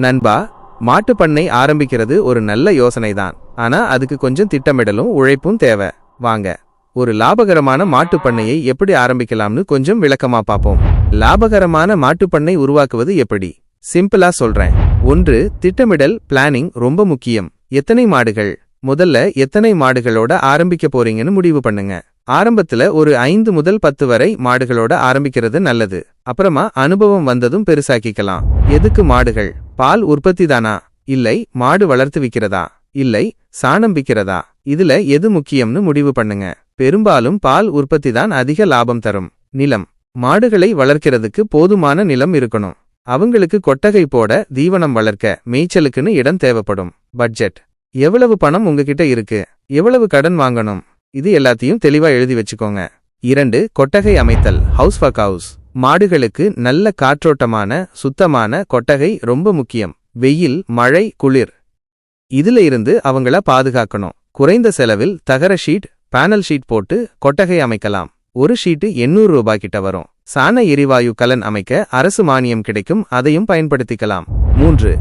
நண்பா, மாட்டு பண்ணை ஆரம்பிக்கிறது ஒரு நல்ல யோசனைதான். ஆனா அதுக்கு கொஞ்சம் திட்டமிடலும் உழைப்பும் தேவை. வாங்க, ஒரு லாபகரமான மாட்டு பண்ணையை எப்படி ஆரம்பிக்கலாம்னு கொஞ்சம் விளக்கமா பாப்போம். லாபகரமான மாட்டு பண்ணை உருவாக்குவது எப்படி? சிம்பிளா சொல்றேன். 1. திட்டமிடல் பிளானிங் ரொம்ப முக்கியம். எத்தனை மாடுகள்? முதல்ல எத்தனை மாடுகளோட ஆரம்பிக்க போறீங்கன்னு முடிவு பண்ணுங்க. ஆரம்பத்துல ஒரு 5 முதல் 10 வரை மாடுகளோட ஆரம்பிக்கிறது நல்லது. அப்புறமா அனுபவம் வந்ததும் பெருசாக்கிக்கலாம். எதுக்கு மாடுகள்? பால் உற்பத்தி தானா? இல்லை மாடு வளர்த்து விக்கிறதா? இல்லை சாணம் விக்கிறதா? இதுல எது முக்கியம்னு முடிவு பண்ணுங்க. பெரும்பாலும் பால் உற்பத்தி தான் அதிக லாபம் தரும். நிலம். மாடுகளை வளர்க்கிறதுக்கு போதுமான நிலம் இருக்கணும். அவங்களுக்கு கொட்டகை போட, தீவனம் வளர்க்க, மேய்ச்சலுக்குன்னு இடம் தேவைப்படும். பட்ஜெட். எவ்வளவு பணம் உங்ககிட்ட இருக்கு? எவ்வளவு கடன் வாங்கணும்? இது எல்லாத்தையும் தெளிவா எழுதி வச்சுக்கோங்க. 2. கொட்டகை அமைத்தல். House for cows. மாடுகளுக்கு நல்ல காற்றோட்டமான சுத்தமான கொட்டகை ரொம்ப முக்கியம். வெயில், மழை, குளிர் இதுல இருந்து அவங்கள பாதுகாக்கணும். குறைந்த செலவில் தகர ஷீட், பேனல் ஷீட் போட்டு கொட்டகை அமைக்கலாம். ஒரு ஷீட்டு 800 ரூபாய் கிட்ட வரும். சாண எரிவாயு கலன் அமைக்க அரசு மானியம் கிடைக்கும், அதையும் பயன்படுத்திக்கலாம். 3.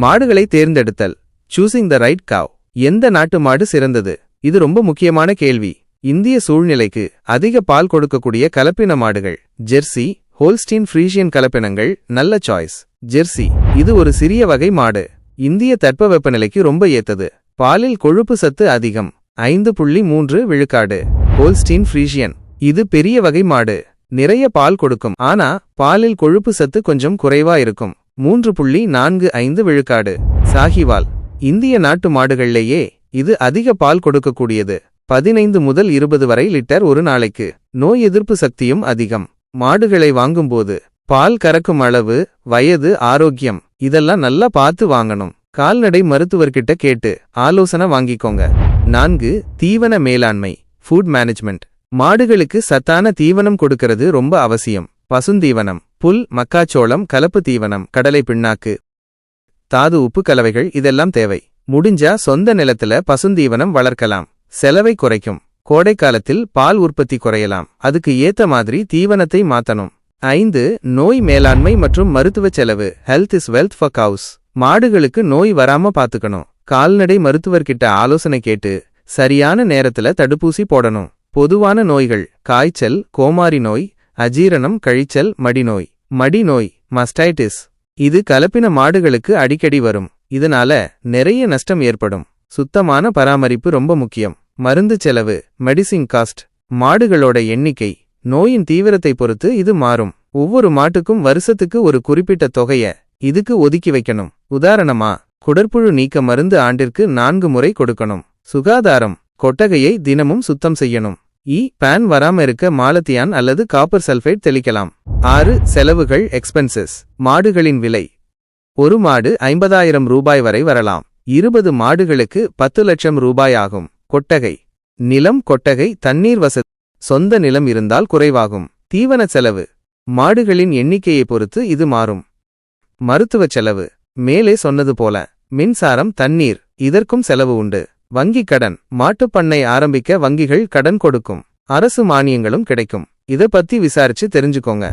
மாடுகளை தேர்ந்தெடுத்தல். சூசிங் த ரைட் கவ். எந்த நாட்டு மாடு சிறந்தது? இது ரொம்ப முக்கியமான கேள்வி. இந்திய சூழ்நிலைக்கு அதிக பால் கொடுக்கக்கூடிய கலப்பின மாடுகள் ஜெர்சி, ஹோல்ஸ்டீன் ஃப்ரீஷியன் கலப்பினங்கள் நல்ல சாய்ஸ். ஜெர்சி இது ஒரு சிறிய வகை மாடு. இந்திய தட்பவெப்பநிலைக்கு ரொம்ப ஏத்தது. பாலில் கொழுப்பு சத்து அதிகம். 5.3 விழுக்காடு. ஹோல்ஸ்டீன் ஃப்ரீஷியன் இது பெரிய வகை மாடு. நிறைய பால் கொடுக்கும், ஆனா பாலில் கொழுப்பு சத்து கொஞ்சம் குறைவா இருக்கும். 3.45 விழுக்காடு. சாஹிவால் இந்திய நாட்டு மாடுகள்லேயே இது அதிக பால் கொடுக்கக்கூடியது. 15 முதல் 20 வரை லிட்டர் ஒரு நாளைக்கு. நோய் எதிர்ப்பு சக்தியும் அதிகம். மாடுகளை வாங்கும்போது பால் கறக்கும் அளவு, வயது, ஆரோக்கியம் இதெல்லாம் நல்லா பார்த்து வாங்கணும். கால்நடை மருத்துவர்கிட்ட கேட்டு ஆலோசனை வாங்கிக்கோங்க. 4. தீவன மேலாண்மை. Food management. மாடுகளுக்கு சத்தான தீவனம் கொடுக்கிறது ரொம்ப அவசியம். பசுந்தீவனம், புல், மக்காச்சோளம், கலப்பு தீவனம், கடலை பிண்ணாக்கு, தாது உப்பு கலவைகள் இதெல்லாம் தேவை. முடிஞ்சா சொந்த நிலத்துல பசுந்தீவனம் வளர்க்கலாம். செலவை குறைக்கும். கோடைக்காலத்தில் பால் உற்பத்தி குறையலாம். அதுக்கு ஏத்த மாதிரி தீவனத்தை மாத்தணும். 5. நோய் மேலாண்மை மற்றும் மருத்துவ செலவு. Health is wealth for cows. மாடுகளுக்கு நோய் வராம பாத்துக்கணும். கால்நடை மருத்துவர்கிட்ட ஆலோசனை கேட்டு சரியான நேரத்துல தடுப்பூசி போடணும். பொதுவான நோய்கள் காய்ச்சல், கோமாரி நோய், அஜீரணம், கழிச்சல், மடிநோய். மடிநோய் மஸ்டைட்டிஸ் இது கலப்பின மாடுகளுக்கு அடிக்கடி வரும். இதனால நிறைய நஷ்டம் ஏற்படும். சுத்தமான பராமரிப்பு ரொம்ப முக்கியம். மருந்து செலவு மெடிசின் காஸ்ட். மாடுகளோட எண்ணிக்கை, நோயின் தீவிரத்தை பொறுத்து இது மாறும். ஒவ்வொரு மாட்டுக்கும் வருஷத்துக்கு ஒரு குறிப்பிட்ட தொகைய இதுக்கு ஒதுக்கி வைக்கணும். உதாரணமா, குடற்புழு நீக்க மருந்து ஆண்டிற்கு 4 முறை கொடுக்கணும். சுகாதாரம் கொட்டகையை தினமும் சுத்தம் செய்யணும். பேன் வராம இருக்க மாலத்தியான் அல்லது காப்பர் சல்ஃபைட் தெளிக்கலாம். 6. செலவுகள் எக்ஸ்பென்சஸ். மாடுகளின் விலை. ஒரு மாடு 50,000 ரூபாய் வரை வரலாம். 20 மாடுகளுக்கு 10 லட்சம் ரூபாய் ஆகும். கொட்டகை. நிலம், கொட்டகை, தண்ணீர் வசதி. சொந்த நிலம் இருந்தால் குறைவாகும். தீவன செலவு மாடுகளின் எண்ணிக்கையை பொறுத்து இது மாறும். மருத்துவ செலவு மேலே சொன்னது போல. மின்சாரம், தண்ணீர் இதற்கும் செலவு உண்டு. வங்கி கடன். மாட்டுப்பண்ணை ஆரம்பிக்க வங்கிகள் கடன் கொடுக்கும். அரசு மானியங்களும் கிடைக்கும். இத பத்தி விசாரிச்சு தெரிஞ்சுக்கோங்க.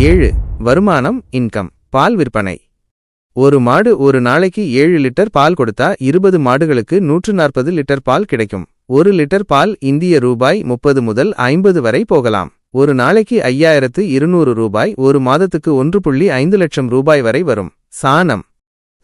7. வருமானம் இன்கம். பால் விற்பனை. ஒரு மாடு ஒரு நாளைக்கு 7 லிட்டர் பால் கொடுத்தா 20 மாடுகளுக்கு 140 லிட்டர் பால் கிடைக்கும். 1 லிட்டர் பால் இந்திய ரூபாய் 30 முதல் 50 வரை போகலாம். ஒரு நாளைக்கு 5200 ரூபாய். ஒரு மாதத்துக்கு 1.5 லட்சம் ரூபாய் வரை வரும். சாணம்.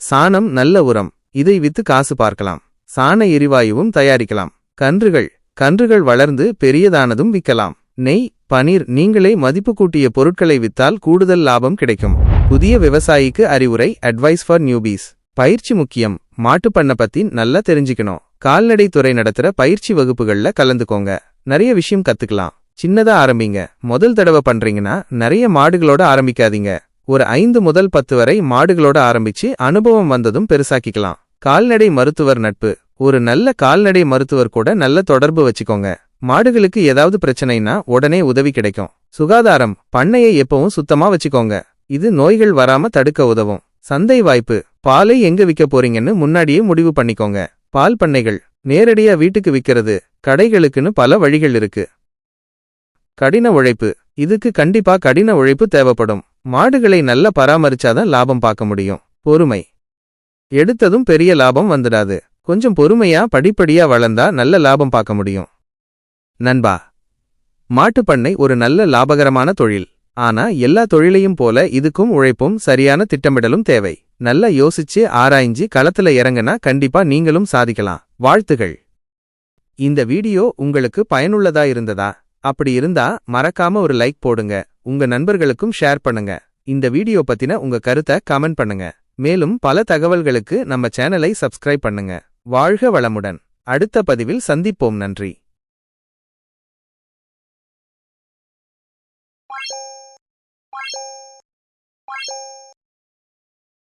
சாணம் நல்ல உரம். இதை வித்து காசு பார்க்கலாம். சாண எரிவாயுவும் தயாரிக்கலாம். கன்றுகள். கன்றுகள் வளர்ந்து பெரியதானதும் விற்கலாம். நெய், பனீர் நீங்களே மதிப்பு கூட்டிய பொருட்களை வித்தால் கூடுதல் லாபம் கிடைக்கும். புதிய விவசாயிக்கு அறிவுரை அட்வைஸ் ஃபார் நியூபீஸ். பயிற்சி முக்கியம். மாட்டுப்பண்ணை பத்தி நல்லா தெரிஞ்சுக்கணும். கால்நடை துறை நடத்துற பயிற்சி வகுப்புகள்ல கலந்துக்கோங்க. நிறைய விஷயம் கத்துக்கலாம். சின்னதா ஆரம்பிங்க. முதல் தடவை பண்றீங்கன்னா நிறைய மாடுகளோட ஆரம்பிக்காதீங்க. ஒரு 5 முதல் 10 வரை மாடுகளோட ஆரம்பிச்சு அனுபவம் வந்ததும் பெருசாக்கிக்கலாம். கால்நடை மருத்துவர் நட்பு. ஒரு நல்ல கால்நடை மருத்துவர் கூட நல்ல தொடர்பு வச்சுக்கோங்க. மாடுகளுக்கு ஏதாவது பிரச்சனைனா உடனே உதவி கிடைக்கும். சுகாதாரம். பண்ணையை எப்பவும் சுத்தமா வச்சுக்கோங்க. இது நோய்கள் வராம தடுக்க உதவும். சந்தை வாய்ப்பு. பாலை எங்க விற்க போறீங்கன்னு முன்னாடியே முடிவு பண்ணிக்கோங்க. பால் பண்ணைகள். நேரடியா வீட்டுக்கு விக்கிறது, கடைகளுக்குன்னு பல வழிகள் இருக்கு. கடின உழைப்பு. இதுக்கு கண்டிப்பா கடின உழைப்பு தேவைப்படும். மாடுகளை நல்லா பராமரிச்சாதான் லாபம் பார்க்க முடியும். பொறுமை. எடுத்ததும் பெரிய லாபம் வந்துடாது. கொஞ்சம் பொறுமையா படிப்படியா வளர்ந்தா நல்ல லாபம் பார்க்க முடியும். நண்பா, மாட்டுப்பண்ணை ஒரு நல்ல லாபகரமான தொழில். ஆனா எல்லா தொழிலையும் போல இதுக்கும் உழைப்பும் சரியான திட்டமிடலும் தேவை. நல்லா யோசிச்சு ஆராய்ஞ்சு களத்துல இறங்குனா கண்டிப்பா நீங்களும் சாதிக்கலாம். வாழ்த்துகள். இந்த வீடியோ உங்களுக்கு பயனுள்ளதா இருந்ததா? அப்படி இருந்தா மறக்காம ஒரு லைக் போடுங்க. உங்க நண்பர்களுக்கும் ஷேர் பண்ணுங்க. இந்த வீடியோ பத்தின உங்க கருத்தை கமெண்ட் பண்ணுங்க. மேலும் பல தகவல்களுக்கு நம்ம சேனலை சப்ஸ்கிரைப் பண்ணுங்க. வாழ்க வளமுடன். அடுத்த பதிவில் சந்திப்போம். நன்றி.